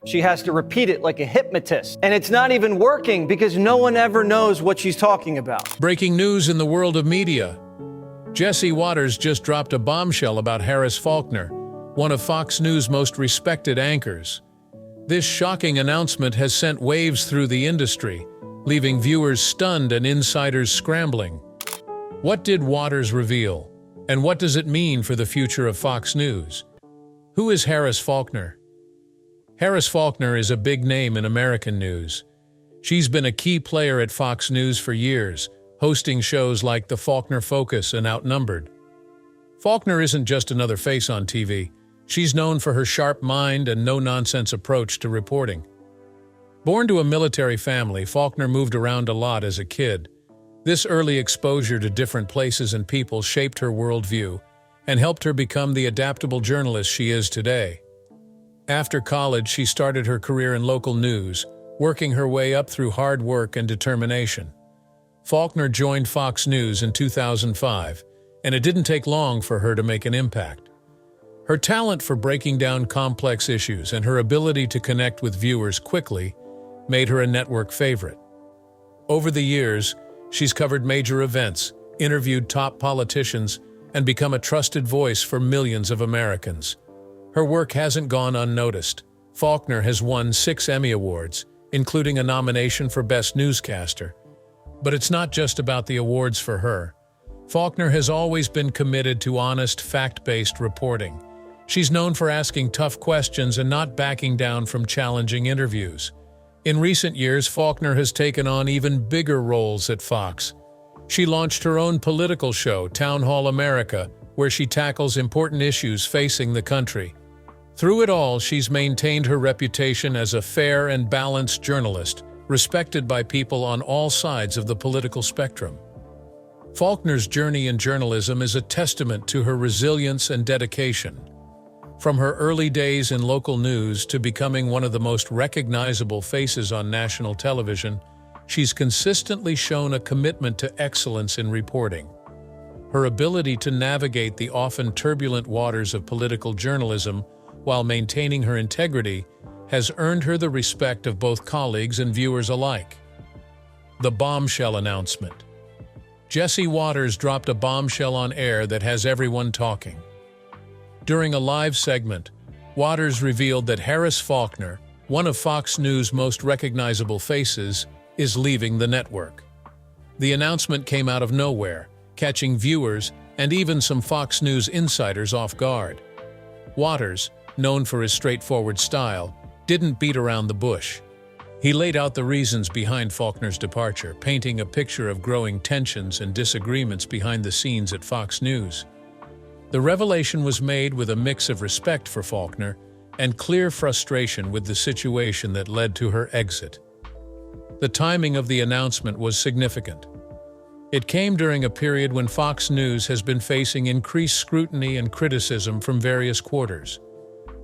She has to repeat it like a hypnotist. And it's not even working because no one ever knows what she's talking about. Breaking news in the world of media. Jesse Watters just dropped a bombshell about Harris Faulkner, one of Fox News' most respected anchors. This shocking announcement has sent waves through the industry, leaving viewers stunned and insiders scrambling. What did Watters reveal? And what does it mean for the future of Fox News? Who is Harris Faulkner? Harris Faulkner is a big name in American news. She's been a key player at Fox News for years, hosting shows like The Faulkner Focus and Outnumbered. Faulkner isn't just another face on TV. She's known for her sharp mind and no-nonsense approach to reporting. Born to a military family, Faulkner moved around a lot as a kid. This early exposure to different places and people shaped her worldview and helped her become the adaptable journalist she is today. After college, she started her career in local news, working her way up through hard work and determination. Faulkner joined Fox News in 2005, and it didn't take long for her to make an impact. Her talent for breaking down complex issues and her ability to connect with viewers quickly made her a network favorite. Over the years, she's covered major events, interviewed top politicians, and become a trusted voice for millions of Americans. Her work hasn't gone unnoticed. Faulkner has won 6 Emmy Awards, including a nomination for Best Newscaster. But it's not just about the awards for her. Faulkner has always been committed to honest, fact-based reporting. She's known for asking tough questions and not backing down from challenging interviews. In recent years, Faulkner has taken on even bigger roles at Fox. She launched her own political show, Town Hall America, where she tackles important issues facing the country. Through it all, she's maintained her reputation as a fair and balanced journalist, respected by people on all sides of the political spectrum. Faulkner's journey in journalism is a testament to her resilience and dedication. From her early days in local news to becoming one of the most recognizable faces on national television, she's consistently shown a commitment to excellence in reporting. Her ability to navigate the often turbulent waters of political journalism while maintaining her integrity has earned her the respect of both colleagues and viewers alike. The bombshell announcement. Jesse Watters dropped a bombshell on air that has everyone talking. During a live segment, Watters revealed that Harris Faulkner, one of Fox News' most recognizable faces, is leaving the network. The announcement came out of nowhere, catching viewers and even some Fox News insiders off guard. Watters, known for his straightforward style, didn't beat around the bush. He laid out the reasons behind Faulkner's departure, painting a picture of growing tensions and disagreements behind the scenes at Fox News. The revelation was made with a mix of respect for Faulkner and clear frustration with the situation that led to her exit. The timing of the announcement was significant. It came during a period when Fox News has been facing increased scrutiny and criticism from various quarters.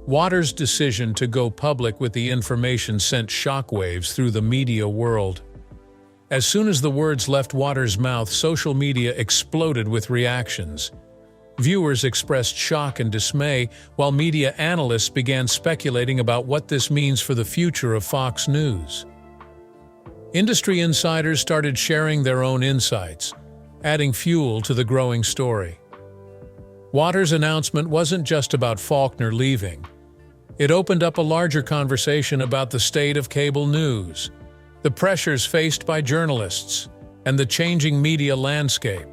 Watters' decision to go public with the information sent shockwaves through the media world. As soon as the words left Watters' mouth, social media exploded with reactions. Viewers expressed shock and dismay, while media analysts began speculating about what this means for the future of Fox News. Industry insiders started sharing their own insights, adding fuel to the growing story. Watters' announcement wasn't just about Faulkner leaving. It opened up a larger conversation about the state of cable news, the pressures faced by journalists, and the changing media landscape.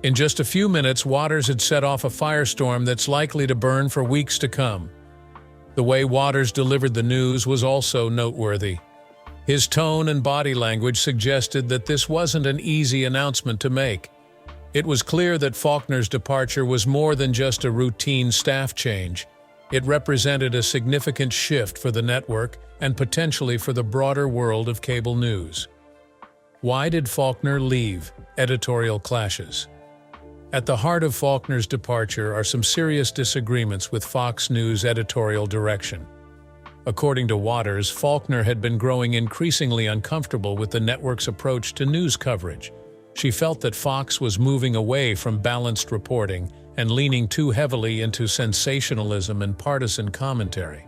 In just a few minutes, Watters had set off a firestorm that's likely to burn for weeks to come. The way Watters delivered the news was also noteworthy. His tone and body language suggested that this wasn't an easy announcement to make. It was clear that Faulkner's departure was more than just a routine staff change. It represented a significant shift for the network and potentially for the broader world of cable news. Why did Faulkner leave? Editorial clashes. At the heart of Faulkner's departure are some serious disagreements with Fox News editorial direction. According to Watters, Faulkner had been growing increasingly uncomfortable with the network's approach to news coverage. She felt that Fox was moving away from balanced reporting and leaning too heavily into sensationalism and partisan commentary.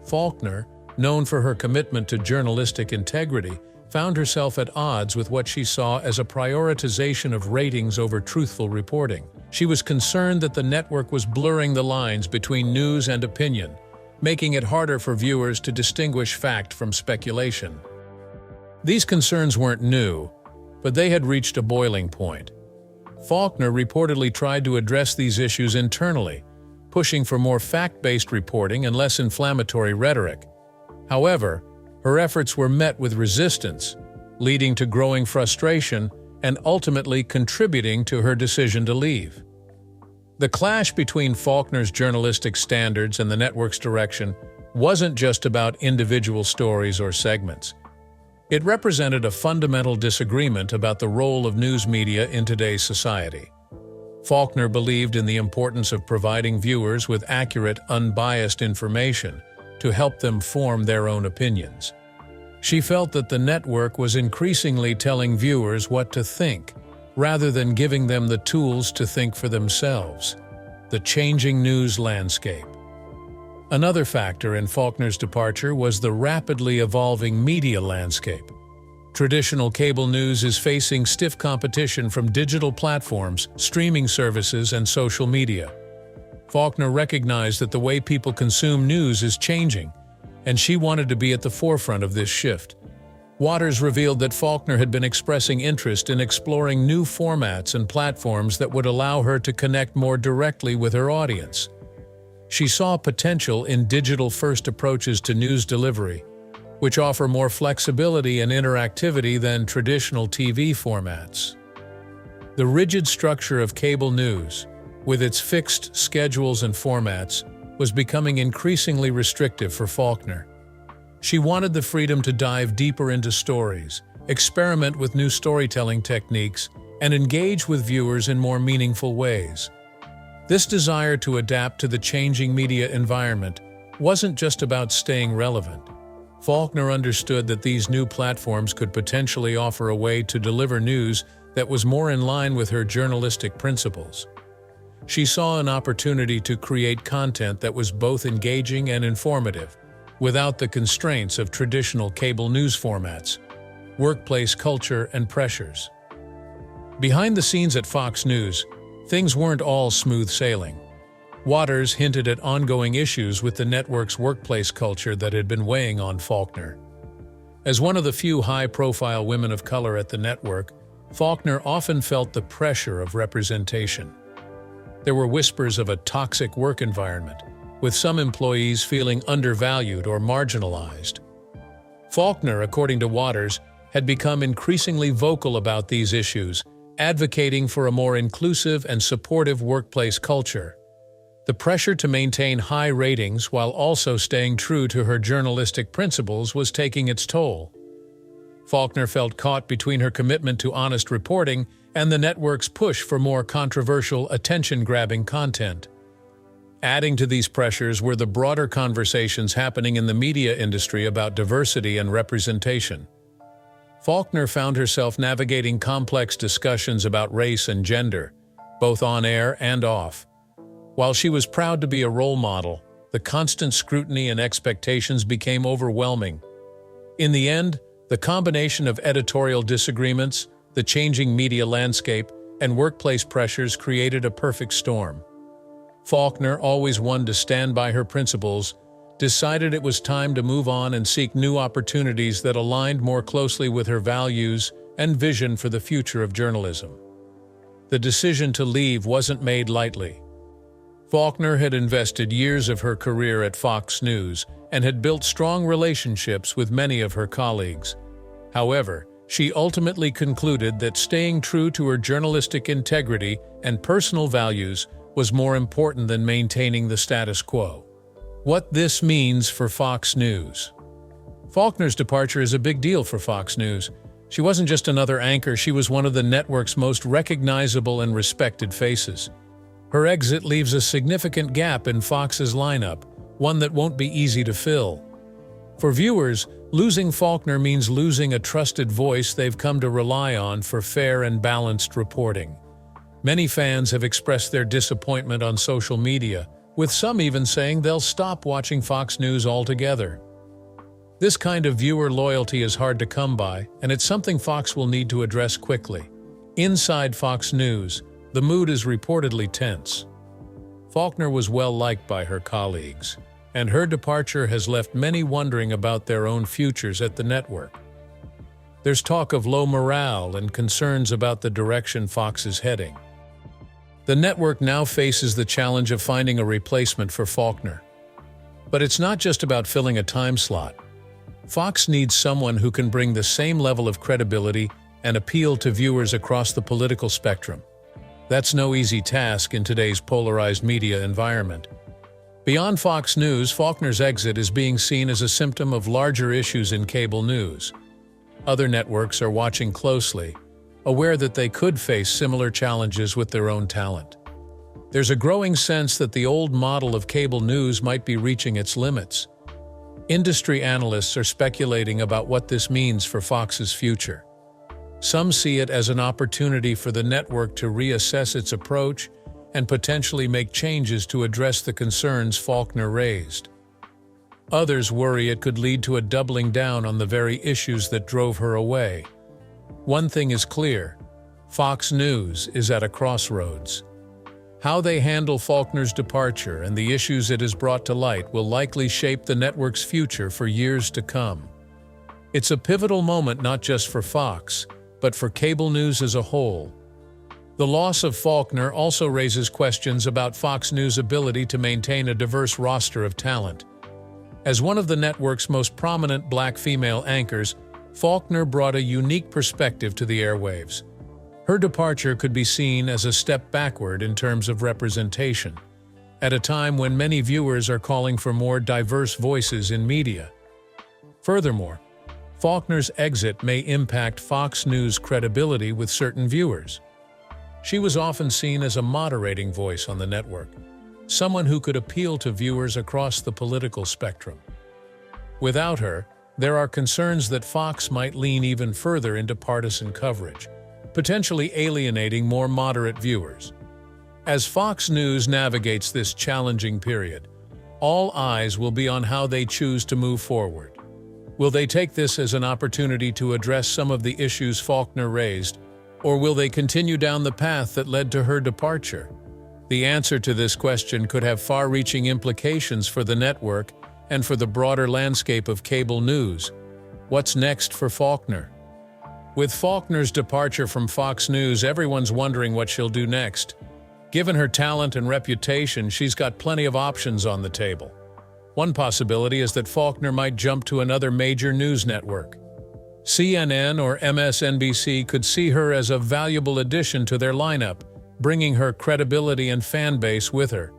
Faulkner, known for her commitment to journalistic integrity, found herself at odds with what she saw as a prioritization of ratings over truthful reporting. She was concerned that the network was blurring the lines between news and opinion, making it harder for viewers to distinguish fact from speculation. These concerns weren't new, but they had reached a boiling point. Faulkner reportedly tried to address these issues internally, pushing for more fact-based reporting and less inflammatory rhetoric. However, her efforts were met with resistance, leading to growing frustration and ultimately contributing to her decision to leave. The clash between Faulkner's journalistic standards and the network's direction wasn't just about individual stories or segments. It represented a fundamental disagreement about the role of news media in today's society. Faulkner believed in the importance of providing viewers with accurate, unbiased information to help them form their own opinions. She felt that the network was increasingly telling viewers what to think, rather than giving them the tools to think for themselves. The changing news landscape. Another factor in Faulkner's departure was the rapidly evolving media landscape. Traditional cable news is facing stiff competition from digital platforms, streaming services, and social media. Faulkner recognized that the way people consume news is changing, and she wanted to be at the forefront of this shift. Waters revealed that Faulkner had been expressing interest in exploring new formats and platforms that would allow her to connect more directly with her audience. She saw potential in digital-first approaches to news delivery, which offer more flexibility and interactivity than traditional TV formats. The rigid structure of cable news, with its fixed schedules and formats, was becoming increasingly restrictive for Faulkner. She wanted the freedom to dive deeper into stories, experiment with new storytelling techniques, and engage with viewers in more meaningful ways. This desire to adapt to the changing media environment wasn't just about staying relevant. Faulkner understood that these new platforms could potentially offer a way to deliver news that was more in line with her journalistic principles. She saw an opportunity to create content that was both engaging and informative, without the constraints of traditional cable news formats, workplace culture, and pressures. Behind the scenes at Fox News, things weren't all smooth sailing. Waters hinted at ongoing issues with the network's workplace culture that had been weighing on Faulkner. As one of the few high-profile women of color at the network, Faulkner often felt the pressure of representation. There were whispers of a toxic work environment, with some employees feeling undervalued or marginalized. Faulkner, according to Waters, had become increasingly vocal about these issues, advocating for a more inclusive and supportive workplace culture. The pressure to maintain high ratings while also staying true to her journalistic principles was taking its toll. Faulkner felt caught between her commitment to honest reporting and the network's push for more controversial, attention-grabbing content. Adding to these pressures were the broader conversations happening in the media industry about diversity and representation. Faulkner found herself navigating complex discussions about race and gender, both on air and off. While she was proud to be a role model, the constant scrutiny and expectations became overwhelming. In the end, the combination of editorial disagreements, the changing media landscape, and workplace pressures created a perfect storm. Faulkner, always one to stand by her principles, decided it was time to move on and seek new opportunities that aligned more closely with her values and vision for the future of journalism. The decision to leave wasn't made lightly. Faulkner had invested years of her career at Fox News and had built strong relationships with many of her colleagues. However, she ultimately concluded that staying true to her journalistic integrity and personal values was more important than maintaining the status quo. What this means for Fox News. Faulkner's departure is a big deal for Fox News. She wasn't just another anchor, she was one of the network's most recognizable and respected faces. Her exit leaves a significant gap in Fox's lineup, one that won't be easy to fill. For viewers, losing Faulkner means losing a trusted voice they've come to rely on for fair and balanced reporting. Many fans have expressed their disappointment on social media, with some even saying they'll stop watching Fox News altogether. This kind of viewer loyalty is hard to come by, and it's something Fox will need to address quickly. Inside Fox News, the mood is reportedly tense. Faulkner was well-liked by her colleagues, and her departure has left many wondering about their own futures at the network. There's talk of low morale and concerns about the direction Fox is heading. The network now faces the challenge of finding a replacement for Faulkner. But it's not just about filling a time slot. Fox needs someone who can bring the same level of credibility and appeal to viewers across the political spectrum. That's no easy task in today's polarized media environment. Beyond Fox News, Faulkner's exit is being seen as a symptom of larger issues in cable news. Other networks are watching closely, aware that they could face similar challenges with their own talent. There's a growing sense that the old model of cable news might be reaching its limits. Industry analysts are speculating about what this means for Fox's future. Some see it as an opportunity for the network to reassess its approach and potentially make changes to address the concerns Faulkner raised. Others worry it could lead to a doubling down on the very issues that drove her away. One thing is clear: Fox News is at a crossroads. How they handle Faulkner's departure and the issues it has brought to light will likely shape the network's future for years to come. It's a pivotal moment not just for Fox, but for cable news as a whole. The loss of Faulkner also raises questions about Fox News' ability to maintain a diverse roster of talent. As one of the network's most prominent black female anchors, Faulkner brought a unique perspective to the airwaves. Her departure could be seen as a step backward in terms of representation, at a time when many viewers are calling for more diverse voices in media. Furthermore, Faulkner's exit may impact Fox News' credibility with certain viewers. She was often seen as a moderating voice on the network, someone who could appeal to viewers across the political spectrum. Without her, there are concerns that Fox might lean even further into partisan coverage, potentially alienating more moderate viewers. As Fox News navigates this challenging period, all eyes will be on how they choose to move forward. Will they take this as an opportunity to address some of the issues Faulkner raised, or will they continue down the path that led to her departure? The answer to this question could have far-reaching implications for the network and for the broader landscape of cable news. What's next for Faulkner? With Faulkner's departure from Fox News, everyone's wondering what she'll do next. Given her talent and reputation, she's got plenty of options on the table. One possibility is that Faulkner might jump to another major news network. CNN or MSNBC could see her as a valuable addition to their lineup, bringing her credibility and fan base with her.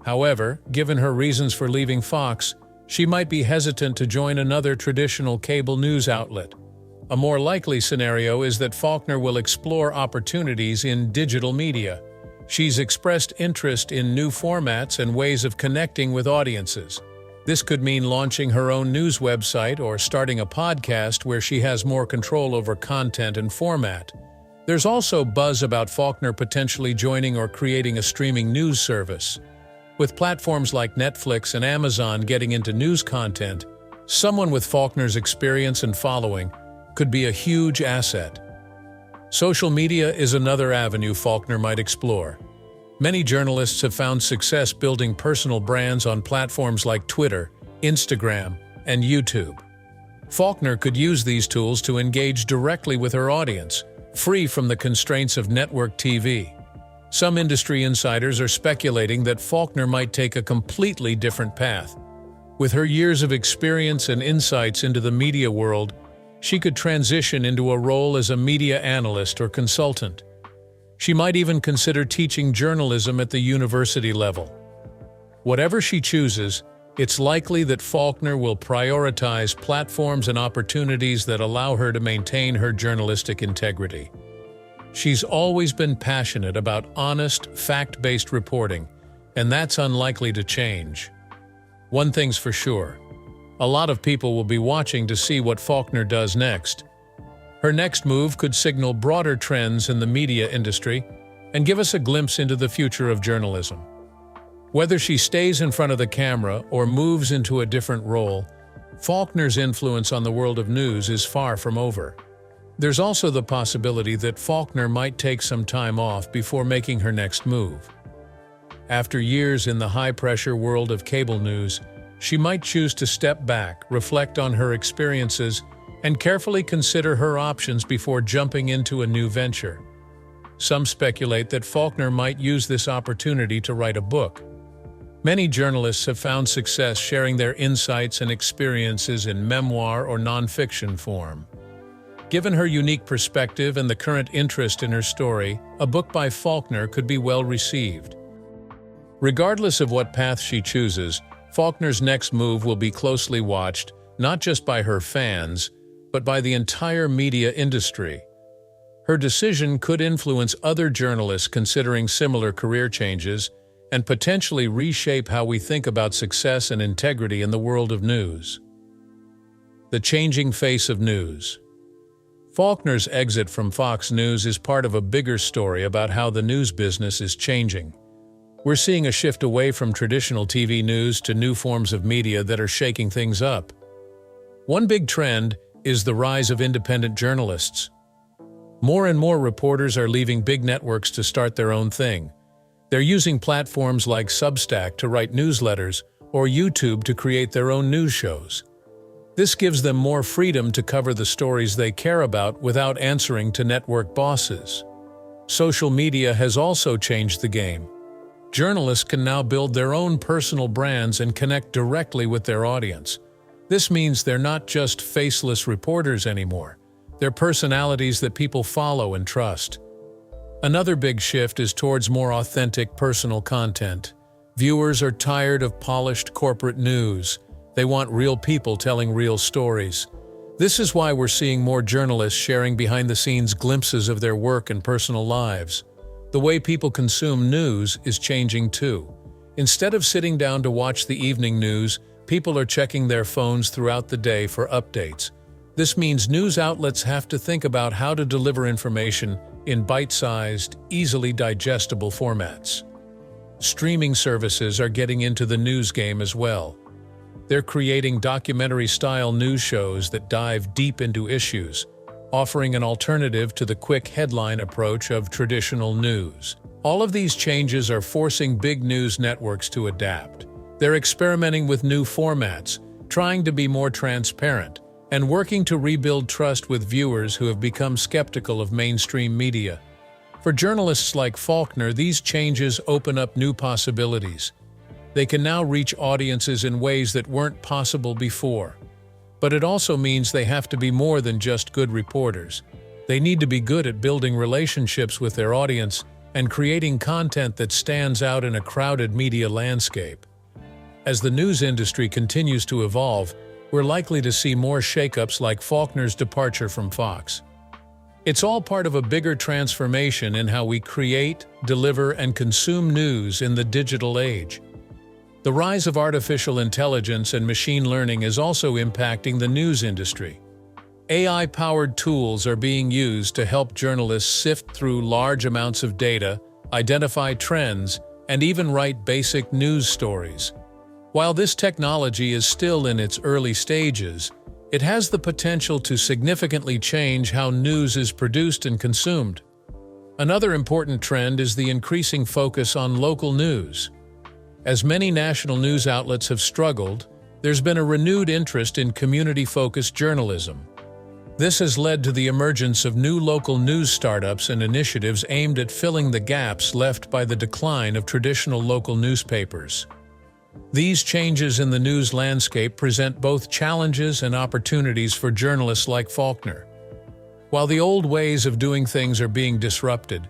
However, given her reasons for leaving Fox, she might be hesitant to join another traditional cable news outlet. A more likely scenario is that Faulkner will explore opportunities in digital media. She's expressed interest in new formats and ways of connecting with audiences. This could mean launching her own news website or starting a podcast where she has more control over content and format. There's also buzz about Faulkner potentially joining or creating a streaming news service. With platforms like Netflix and Amazon getting into news content, someone with Faulkner's experience and following could be a huge asset. Social media is another avenue Faulkner might explore. Many journalists have found success building personal brands on platforms like Twitter, Instagram, and YouTube. Faulkner could use these tools to engage directly with her audience, free from the constraints of network TV. Some industry insiders are speculating that Faulkner might take a completely different path. With her years of experience and insights into the media world, she could transition into a role as a media analyst or consultant. She might even consider teaching journalism at the university level. Whatever she chooses, it's likely that Faulkner will prioritize platforms and opportunities that allow her to maintain her journalistic integrity. She's always been passionate about honest, fact-based reporting, and that's unlikely to change. One thing's for sure: a lot of people will be watching to see what Faulkner does next. Her next move could signal broader trends in the media industry and give us a glimpse into the future of journalism. Whether she stays in front of the camera or moves into a different role, Faulkner's influence on the world of news is far from over. There's also the possibility that Faulkner might take some time off before making her next move. After years in the high-pressure world of cable news, she might choose to step back, reflect on her experiences, and carefully consider her options before jumping into a new venture. Some speculate that Faulkner might use this opportunity to write a book. Many journalists have found success sharing their insights and experiences in memoir or nonfiction form. Given her unique perspective and the current interest in her story, a book by Faulkner could be well received. Regardless of what path she chooses, Faulkner's next move will be closely watched, not just by her fans, but by the entire media industry. Her decision could influence other journalists considering similar career changes and potentially reshape how we think about success and integrity in the world of news. The changing face of news. Faulkner's exit from Fox News is part of a bigger story about how the news business is changing. We're seeing a shift away from traditional TV news to new forms of media that are shaking things up. One big trend is the rise of independent journalists. More and more reporters are leaving big networks to start their own thing. They're using platforms like Substack to write newsletters or YouTube to create their own news shows. This gives them more freedom to cover the stories they care about without answering to network bosses. Social media has also changed the game. Journalists can now build their own personal brands and connect directly with their audience. This means they're not just faceless reporters anymore. They're personalities that people follow and trust. Another big shift is towards more authentic personal content. Viewers are tired of polished corporate news. They want real people telling real stories. This is why we're seeing more journalists sharing behind-the-scenes glimpses of their work and personal lives. The way people consume news is changing too. Instead of sitting down to watch the evening news, people are checking their phones throughout the day for updates. This means news outlets have to think about how to deliver information in bite-sized, easily digestible formats. Streaming services are getting into the news game as well. They're creating documentary-style news shows that dive deep into issues, offering an alternative to the quick headline approach of traditional news. All of these changes are forcing big news networks to adapt. They're experimenting with new formats, trying to be more transparent, and working to rebuild trust with viewers who have become skeptical of mainstream media. For journalists like Faulkner, these changes open up new possibilities. They can now reach audiences in ways that weren't possible before. But it also means they have to be more than just good reporters. They need to be good at building relationships with their audience and creating content that stands out in a crowded media landscape. As the news industry continues to evolve, we're likely to see more shakeups like Faulkner's departure from Fox. It's all part of a bigger transformation in how we create, deliver, and consume news in the digital age. The rise of artificial intelligence and machine learning is also impacting the news industry. AI-powered tools are being used to help journalists sift through large amounts of data, identify trends, and even write basic news stories. While this technology is still in its early stages, it has the potential to significantly change how news is produced and consumed. Another important trend is the increasing focus on local news. As many national news outlets have struggled, there's been a renewed interest in community-focused journalism. This has led to the emergence of new local news startups and initiatives aimed at filling the gaps left by the decline of traditional local newspapers. These changes in the news landscape present both challenges and opportunities for journalists like Faulkner. While the old ways of doing things are being disrupted,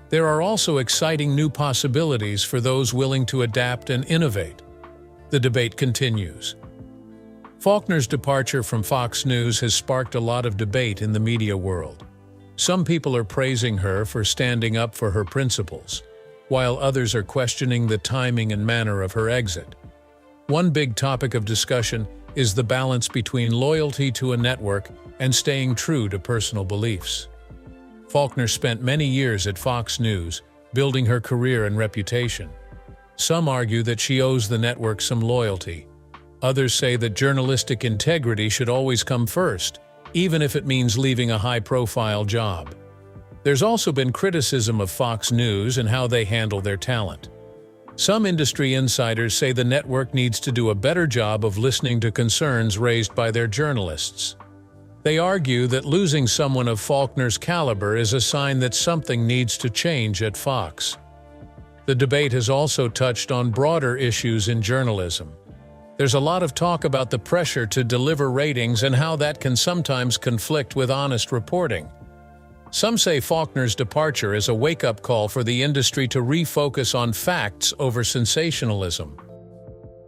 there are also exciting new possibilities for those willing to adapt and innovate. The debate continues. Faulkner's departure from Fox News has sparked a lot of debate in the media world. Some people are praising her for standing up for her principles, while others are questioning the timing and manner of her exit. One big topic of discussion is the balance between loyalty to a network and staying true to personal beliefs. Faulkner spent many years at Fox News, building her career and reputation. Some argue that she owes the network some loyalty. Others say that journalistic integrity should always come first, even if it means leaving a high-profile job. There's also been criticism of Fox News and how they handle their talent. Some industry insiders say the network needs to do a better job of listening to concerns raised by their journalists. They argue that losing someone of Faulkner's caliber is a sign that something needs to change at Fox. The debate has also touched on broader issues in journalism. There's a lot of talk about the pressure to deliver ratings and how that can sometimes conflict with honest reporting. Some say Faulkner's departure is a wake-up call for the industry to refocus on facts over sensationalism.